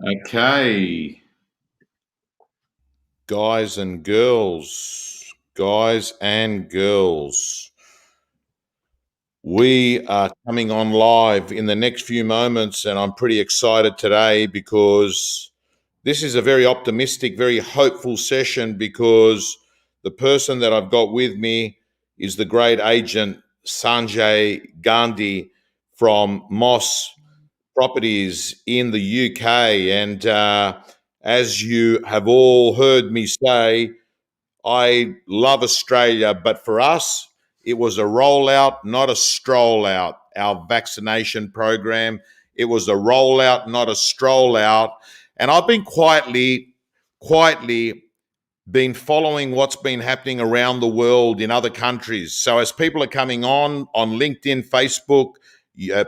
Okay, guys and girls, we are coming on live in the next few moments, and I'm pretty excited today because this is a very optimistic, very hopeful session because the person that I've got with me is the great agent Sanjay Gandhi from Moss Properties in the UK. And as you have all heard me say, I love Australia, but for us, it was a rollout, not a stroll out. Our vaccination program, it was a rollout, not a stroll out. And I've been quietly been following what's been happening around the world in other countries. So as people are coming on LinkedIn, Facebook,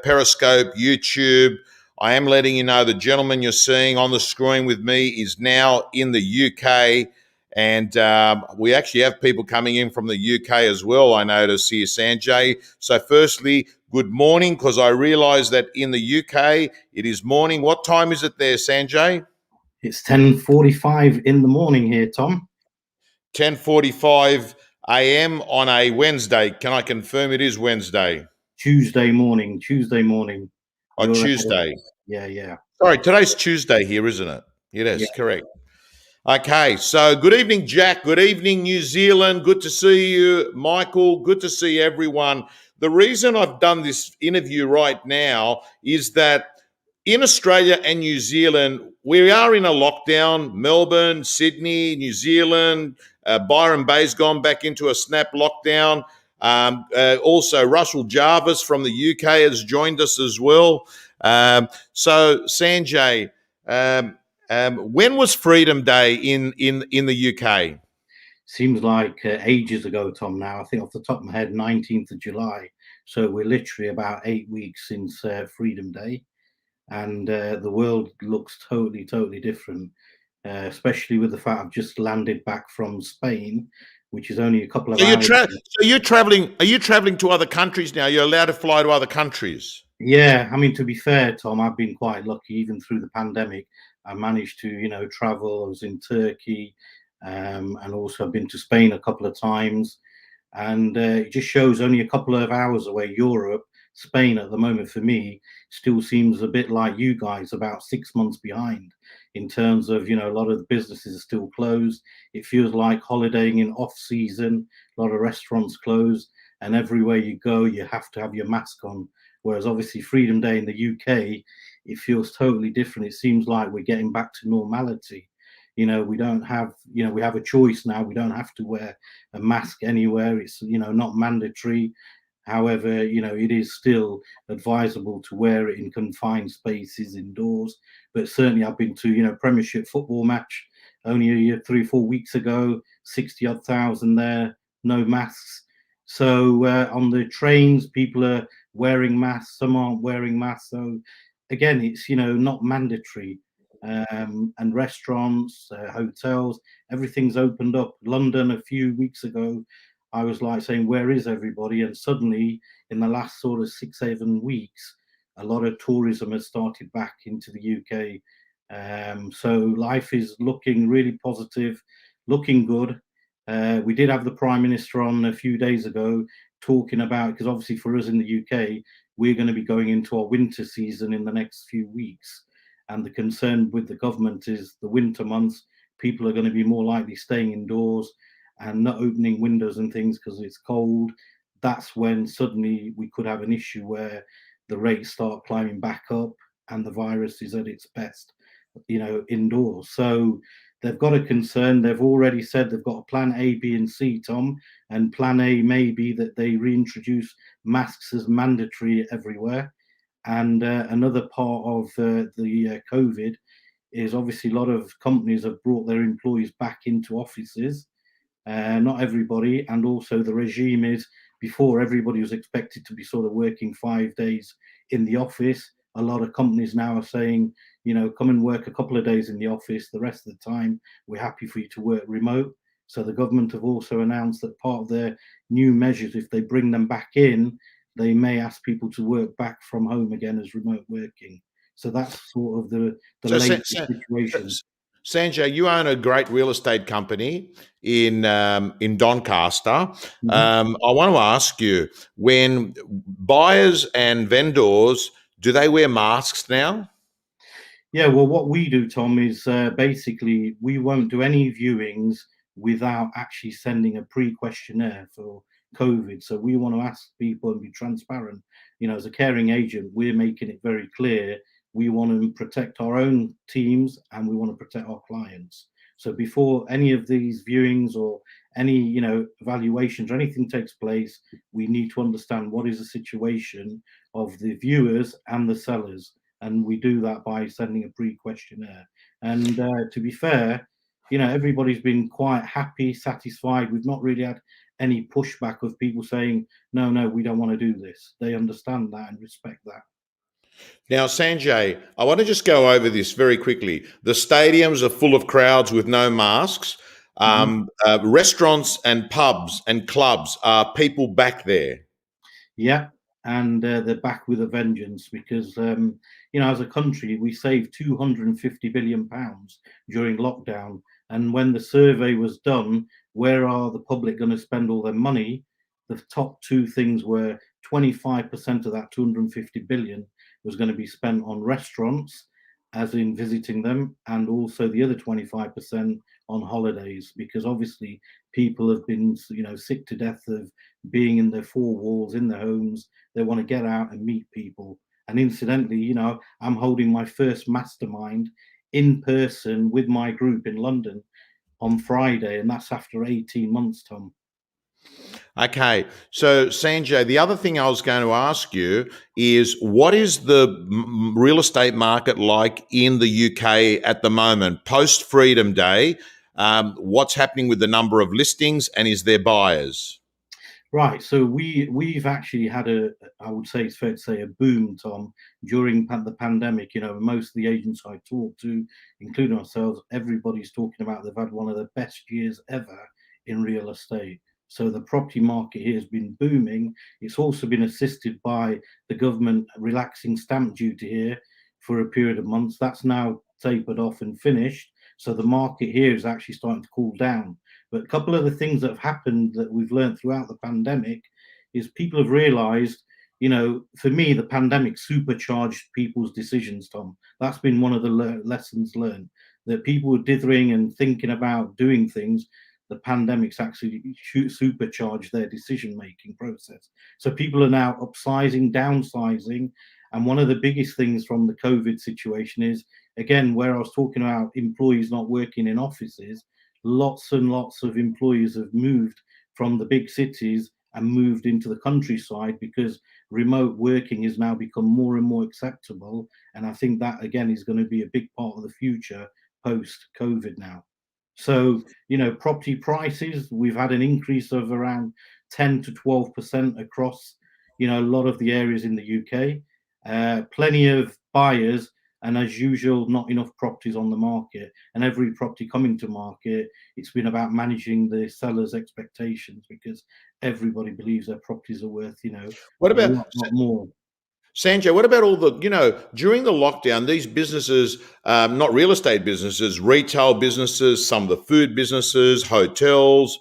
Periscope, YouTube, I am letting you know the gentleman you're seeing on the screen with me is now in the UK. And we actually have people coming in from the UK as well, I notice here, Sanjay. So firstly, good morning, because I realise that in the UK, it is morning. What time is it there, Sanjay? It's 10:45 in the morning here, Tom. 10:45 a.m. on a Wednesday. Can I confirm it is Wednesday? Tuesday morning. On Tuesday. Yeah. Sorry, today's Tuesday here, isn't it? It is, Yeah. correct. Okay, so good evening, Jack. Good evening, New Zealand. Good to see you, Michael. Good to see everyone. The reason I've done this interview right now is that in Australia and New Zealand, we are in a lockdown. Melbourne, Sydney, New Zealand, Byron Bay's gone back into a snap lockdown. Also, Russell Jarvis from the UK has joined us as well. So, Sanjay, when was Freedom Day in the UK? Seems like ages ago, Tom. Now I think off the top of my head, 19th of July. So we're literally about 8 weeks since Freedom Day, and the world looks totally different. Especially with the fact I've just landed back from Spain, which is only a couple of hours. So you're traveling. Are you traveling to other countries now? You're allowed to fly to other countries. Yeah, I mean, to be fair, Tom, I've been quite lucky. Even through the pandemic, I managed to, travel. I was in Turkey, and also I've been to Spain a couple of times. And it just shows only a couple of hours away. Europe, Spain, at the moment for me, still seems a bit like you guys, about 6 months behind in terms of, a lot of the businesses are still closed. It feels like holidaying in off season. A lot of restaurants closed, and everywhere you go, you have to have your mask on. Whereas obviously Freedom Day in the UK, it feels totally different. It seems like we're getting back to normality. We don't have, we have a choice now. We don't have to wear a mask anywhere. It's, not mandatory. However, it is still advisable to wear it in confined spaces indoors. But certainly I've been to, Premiership football match only 3 or 4 weeks ago, 60 odd thousand there, no masks. So on the trains, people are wearing masks, some aren't wearing masks. So again, it's, not mandatory. And restaurants, hotels, everything's opened up. London a few weeks ago, I was like saying, where is everybody? And suddenly, in the last sort of 6, 7 weeks, a lot of tourism has started back into the UK. So life is looking really positive, looking good. We did have the Prime Minister on a few days ago talking about, because obviously for us in the UK, we're going to be going into our winter season in the next few weeks. And the concern with the government is the winter months, people are going to be more likely staying indoors and not opening windows and things because it's cold. That's when suddenly we could have an issue where the rates start climbing back up and the virus is at its best, indoors. So they've got a concern. They've already said they've got a plan A, B, and C, Tom. And plan A may be that they reintroduce masks as mandatory everywhere. And another part of the COVID is obviously a lot of companies have brought their employees back into offices. Not everybody, and also the regime is before everybody was expected to be sort of working 5 days in the office. A lot of companies now are saying, come and work a couple of days in the office. The rest of the time, we're happy for you to work remote. So the government have also announced that part of their new measures, if they bring them back in, they may ask people to work back from home again as remote working. So that's sort of the So, latest situation. Sanjay, you own a great real estate company in Doncaster. Mhm. I want to ask you, when buyers and vendors, do they wear masks now? Yeah, well, what we do, Tom, is basically we won't do any viewings without actually sending a pre-questionnaire for COVID. So we want to ask people and be transparent. You know, as a caring agent, we're making it very clear we want to protect our own teams and we want to protect our clients. So before any of these viewings or any, evaluations or anything takes place, we need to understand what is the situation of the viewers and the sellers, and we do that by sending a pre-questionnaire. And to be fair, everybody's been quite happy, satisfied. We've not really had any pushback of people saying, no, no, we don't want to do this. They understand that and respect that. Now, Sanjay, I want to just go over this very quickly. The stadiums are full of crowds with no masks. Mhm. Restaurants and pubs and clubs are people back there. Yeah, and they're back with a vengeance because as a country we saved 250 billion pounds during lockdown, and when the survey was done, where are the public going to spend all their money? The top two things were 25% of that 250 billion was going to be spent on restaurants, as in visiting them, and also the other 25% on holidays, because obviously people have been sick to death of being in their four walls in their homes. They want to get out and meet people. And incidentally, I'm holding my first mastermind in person with my group in London on Friday, and that's after 18 months, Tom. Okay, so Sanjay, the other thing I was going to ask you is what is the real estate market like in the UK at the moment, post Freedom Day? What's happening with the number of listings, and is there buyers? Right. So we've actually had I would say it's fair to say, a boom, Tom, during the pandemic. Most of the agents I talk to, including ourselves, everybody's talking about they've had one of the best years ever in real estate. So the property market here has been booming. It's also been assisted by the government relaxing stamp duty here for a period of months. That's now tapered off and finished. So the market here is actually starting to cool down. But a couple of the things that have happened that we've learned throughout the pandemic is people have realized, for me, the pandemic supercharged people's decisions, Tom. That's been one of the lessons learned, that people were dithering and thinking about doing things. The pandemic's actually supercharged their decision making process. So people are now upsizing, downsizing. And one of the biggest things from the COVID situation is, again, where I was talking about employees not working in offices, lots and lots of employees have moved from the big cities and moved into the countryside because remote working has now become more and more acceptable. And I think that, again, is going to be a big part of the future post COVID now. So, property prices, we've had an increase of around 10 to 12% across, a lot of the areas in the UK. Plenty of buyers, and as usual, not enough properties on the market. And every property coming to market, it's been about managing the seller's expectations because everybody believes their properties are worth, What a about lot more. Sanjay, what about all the, during the lockdown, these businesses, not real estate businesses, retail businesses, some of the food businesses, hotels,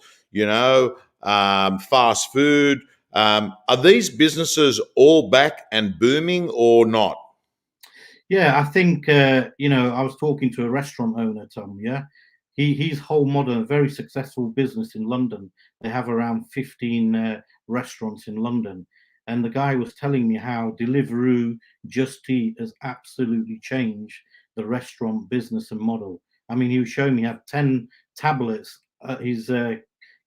fast food, are these businesses all back and booming or not? Yeah, I think I was talking to a restaurant owner, Tom. Yeah, he's whole modern, a very successful business in London. They have around 15 restaurants in London, and the guy was telling me how Deliveroo, Just Eat has absolutely changed the restaurant business and model. I mean, he was showing me he had 10 tablets at his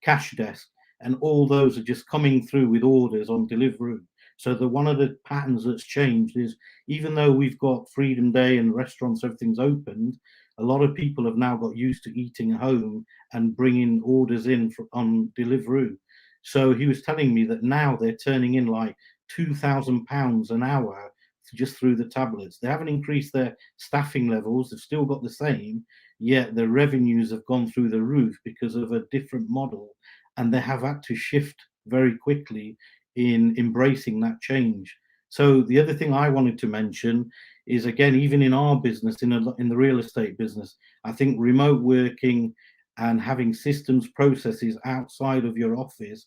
cash desk, and all those are just coming through with orders on Deliveroo. So the one of the patterns that's changed is, even though we've got Freedom Day and restaurants, everything's opened, a lot of people have now got used to eating at home and bringing orders in on Deliveroo. So he was telling me that now they're turning in like £2,000 an hour just through the tablets. They haven't increased their staffing levels, they've still got the same, yet their revenues have gone through the roof because of a different model. And they have had to shift very quickly in embracing that change. So the other thing I wanted to mention is, again, even in our business, in the real estate business, I think remote working and having systems processes outside of your office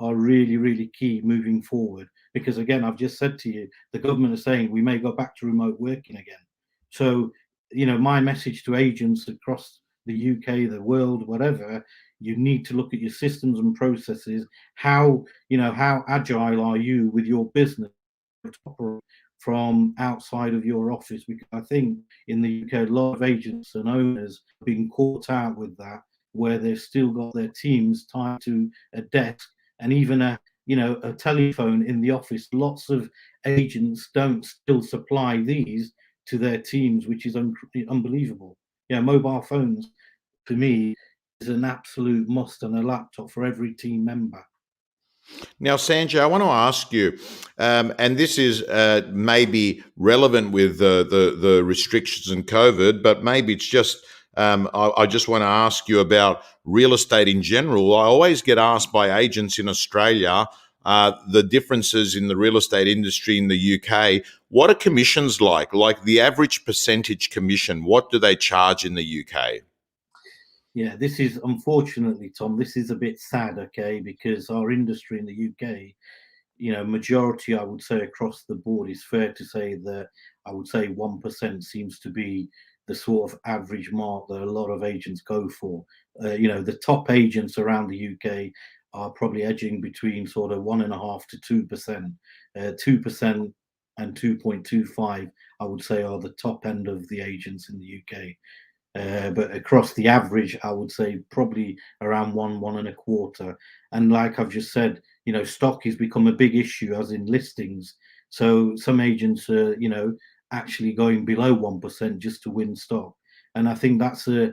are really, really key moving forward. Because again, I've just said to you, the government is saying we may go back to remote working again. So, my message to agents across the UK, the world, whatever, you need to look at your systems and processes. How agile are you with your business from outside of your office? Because I think in the UK, a lot of agents and owners have been caught out with that, where they've still got their teams tied to a desk and even a telephone in the office. Lots of agents don't still supply these to their teams, which is unbelievable. Mobile phones for me is an absolute must, and a laptop for every team member. Now, Sanjay, I want to ask you, and this is maybe relevant with the restrictions and COVID, but maybe it's just I just want to ask you about real estate in general. I always get asked by agents in Australia the differences in the real estate industry in the UK. What are commissions like? Like the average percentage commission, what do they charge in the UK? Yeah, this is, unfortunately, Tom, this is a bit sad, okay, because our industry in the UK, majority, I would say, across the board, is fair to say that I would say 1% seems to be the sort of average mark that a lot of agents go for. The top agents around the UK are probably edging between sort of 1.5 to 2%. 2% and 2.25, I would say, are the top end of the agents in the UK. But across the average, I would say probably around 1.25. And like I've just said, stock has become a big issue, as in listings. So some agents are, actually going below 1% just to win stock. And I think that's a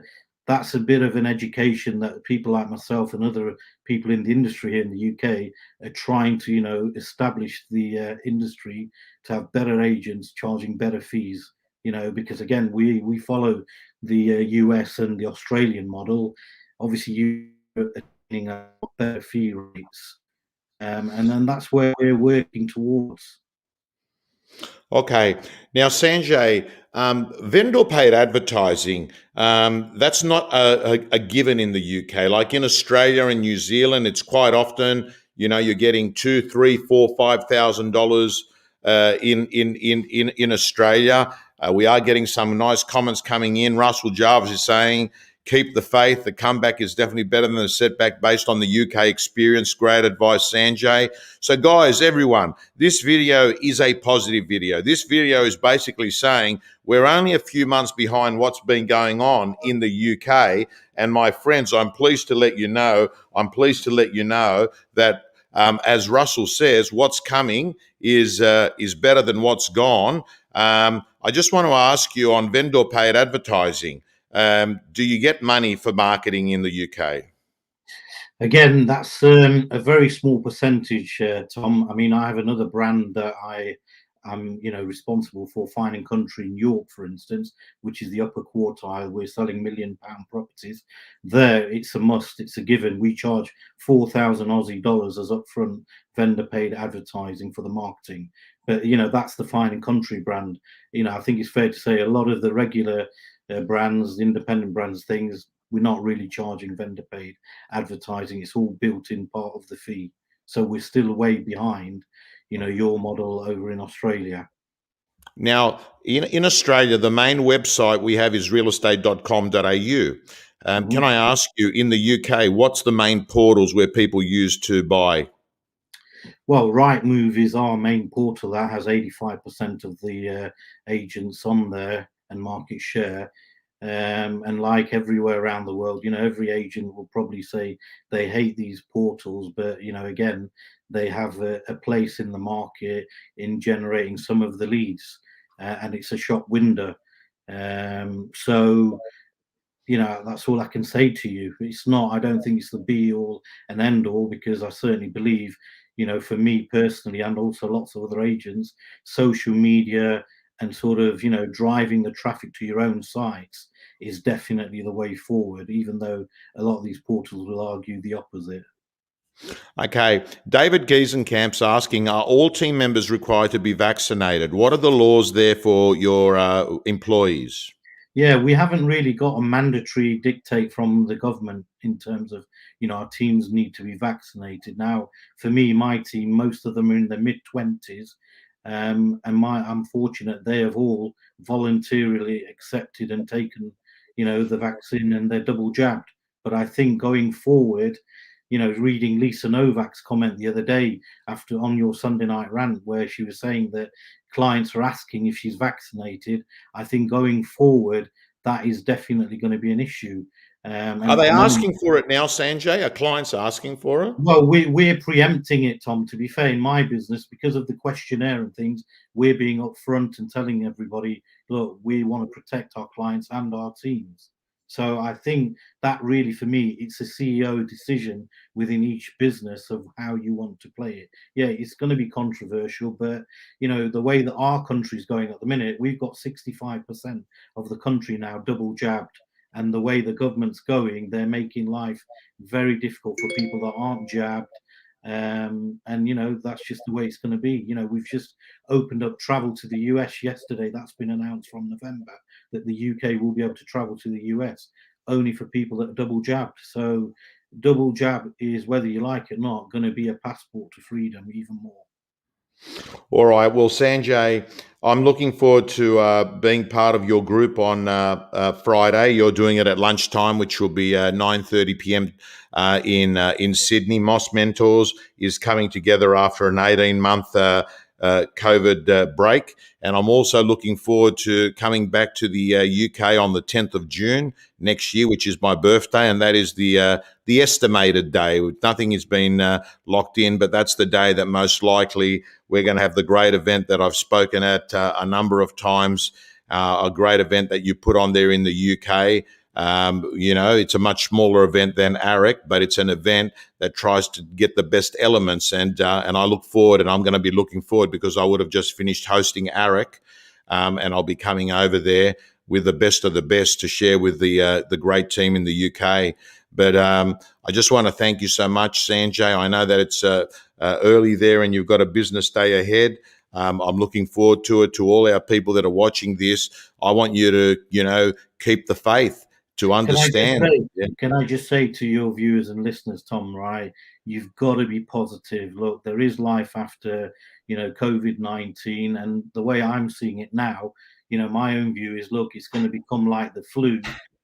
bit of an education that people like myself and other people in the industry here in the UK are trying to, establish the industry to have better agents charging better fees. Because again, we follow the US and the Australian model. Obviously, you are attaining better fee rates, and then that's where we're working towards. Okay. Now, Sanjay, vendor paid advertising, that's not a given in the UK. Like in Australia and New Zealand, it's quite often, you're getting $2, $3, $4, $5,000 in Australia. We are getting some nice comments coming in. Russell Jarvis is saying, keep the faith. The comeback is definitely better than the setback based on the UK experience. Great advice, Sanjay. So guys, everyone, this video is a positive video. This video is basically saying we're only a few months behind what's been going on in the UK. And my friends, I'm pleased to let you know that as Russell says, what's coming is better than what's gone. I just want to ask you on vendor paid advertising, do you get money for marketing in the UK? Again, that's a very small percentage, Tom. I mean, I have another brand that I'm, responsible for, Fine and Country in York, for instance, which is the upper quartile. We're selling £1 million properties. There, it's a must. It's a given. We charge 4,000 Aussie dollars as upfront vendor paid advertising for the marketing. But that's the Fine and Country brand. I think it's fair to say a lot of the regular brands, independent brands, things, we're not really charging vendor paid advertising. It's all built in part of the fee. So we're still way behind, your model over in Australia. Now, in Australia, the main website we have is realestate.com.au. Can I ask you, in the UK, what's the main portals where people use to buy? Well, Rightmove is our main portal that has 85% of the agents on there and market share. And like everywhere around the world, every agent will probably say they hate these portals, but again, they have a place in the market in generating some of the leads, and it's a shop window. So that's all I can say to you. It's not, I don't think it's the be all and end all, because I certainly believe, for me personally, and also lots of other agents, social media and sort of, driving the traffic to your own sites is definitely the way forward, even though a lot of these portals will argue the opposite. Okay. David Giesenkamp's asking, are all team members required to be vaccinated? What are the laws there for your employees? Yeah, we haven't really got a mandatory dictate from the government in terms of, our teams need to be vaccinated. Now, for me, my team, most of them are in their mid-20s, and I'm fortunate they have all voluntarily accepted and taken, the vaccine, and they're double jabbed. But I think going forward, reading Lisa Novak's comment the other day after on your Sunday night rant, where she was saying that clients are asking if she's vaccinated. I think going forward, that is definitely going to be an issue. And Are at they the moment, asking for it now, Sanjay? Are clients asking for it? well, we're preempting it, Tom. To be fair, in my business, because of the questionnaire and things, we're being upfront and telling everybody, look, we want to protect our clients and our teams. So I think that really, for me, it's a CEO decision within each business of how you want to play it. Yeah, it's going to be controversial, but the way that our country is going at the minute, we've got 65% of the country now double jabbed, and the way the government's going, they're making life very difficult for people that aren't jabbed. And that's just the way it's going to be. We've just opened up travel to the US yesterday. That's been announced from November that the UK will be able to travel to the US only for people that are double jabbed. So double jab is, whether you like it or not, going to be a passport to freedom even more. All right. Well, Sanjay, I'm looking forward to being part of your group on Friday. You're doing it at lunchtime, which will be 9:30 p.m. In Sydney. Moss Mentors is coming together after an 18-month COVID break, and I'm also looking forward to coming back to the UK on the 10th of June next year, which is my birthday, and that is the estimated day. Nothing has been locked in, but that's the day that most likely we're going to have the great event that I've spoken at a number of times, a great event that you put on there in the UK. It's a much smaller event than AREC, but it's an event that tries to get the best elements. And I look forward, and I'm going to be looking forward because I would have just finished hosting AREC, and I'll be coming over there with the best of the best to share with the great team in the UK. But I just want to thank you so much, Sanjay. I know that it's early there and you've got a business day ahead. I'm looking forward to it. To all our people that are watching this, I want you to, keep the faith, to understand. Can I just say to your viewers and listeners, Tom, right? You've got to be positive. Look, there is life after, COVID-19. And the way I'm seeing it now, my own view is, look, it's going to become like the flu.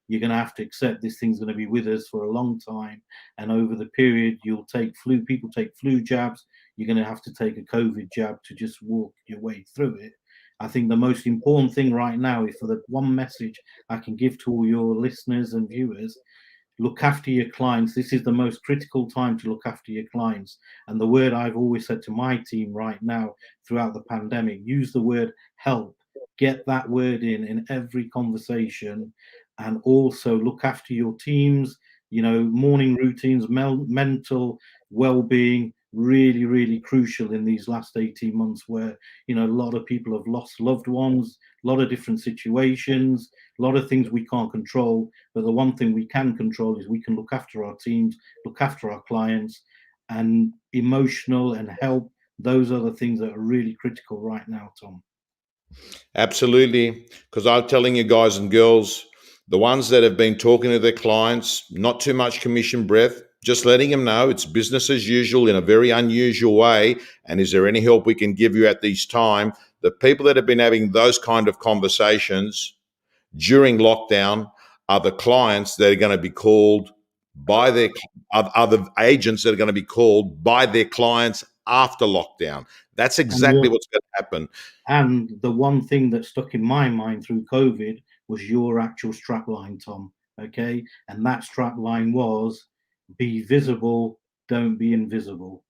You're going to have to accept this thing's going to be with us for a long time. And over the period, people take flu jabs. You're going to have to take a COVID jab to just walk your way through it. I think the most important thing right now is, for the one message I can give to all your listeners and viewers, look after your clients. This is the most critical time to look after your clients. And the word I've always said to my team right now throughout the pandemic, use the word help. Get that word in every conversation, and also look after your teams, morning routines, mental well-being, really, really crucial in these last 18 months where, a lot of people have lost loved ones, a lot of different situations, a lot of things we can't control. But the one thing we can control is we can look after our teams, look after our clients, and emotional and help. Those are the things that are really critical right now, Tom. Absolutely. Because I'm telling you, guys and girls, the ones that have been talking to their clients, not too much commission breath, just letting them know it's business as usual in a very unusual way. And is there any help we can give you at this time? The people that have been having those kind of conversations during lockdown are the clients that are going to be called by their other agents that are going to be called by their clients after lockdown. That's exactly what's going to happen. And the one thing that stuck in my mind through COVID was your actual strap line, Tom. Okay. And that strap line was, be visible, don't be invisible.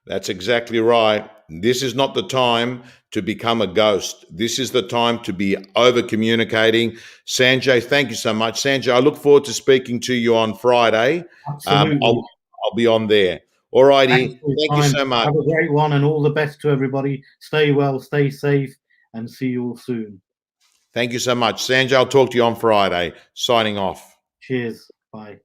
That's exactly right. This is not the time to become a ghost. This is the time to be over communicating. Sanjay, thank you so much. Sanjay, I look forward to speaking to you on Friday. Absolutely. I'll be on there. All righty. Thank you so much. Have a great one, and all the best to everybody. Stay well, stay safe, and see you all soon. Thank you so much. Sanjay, I'll talk to you on Friday. Signing off. Cheers. Bye.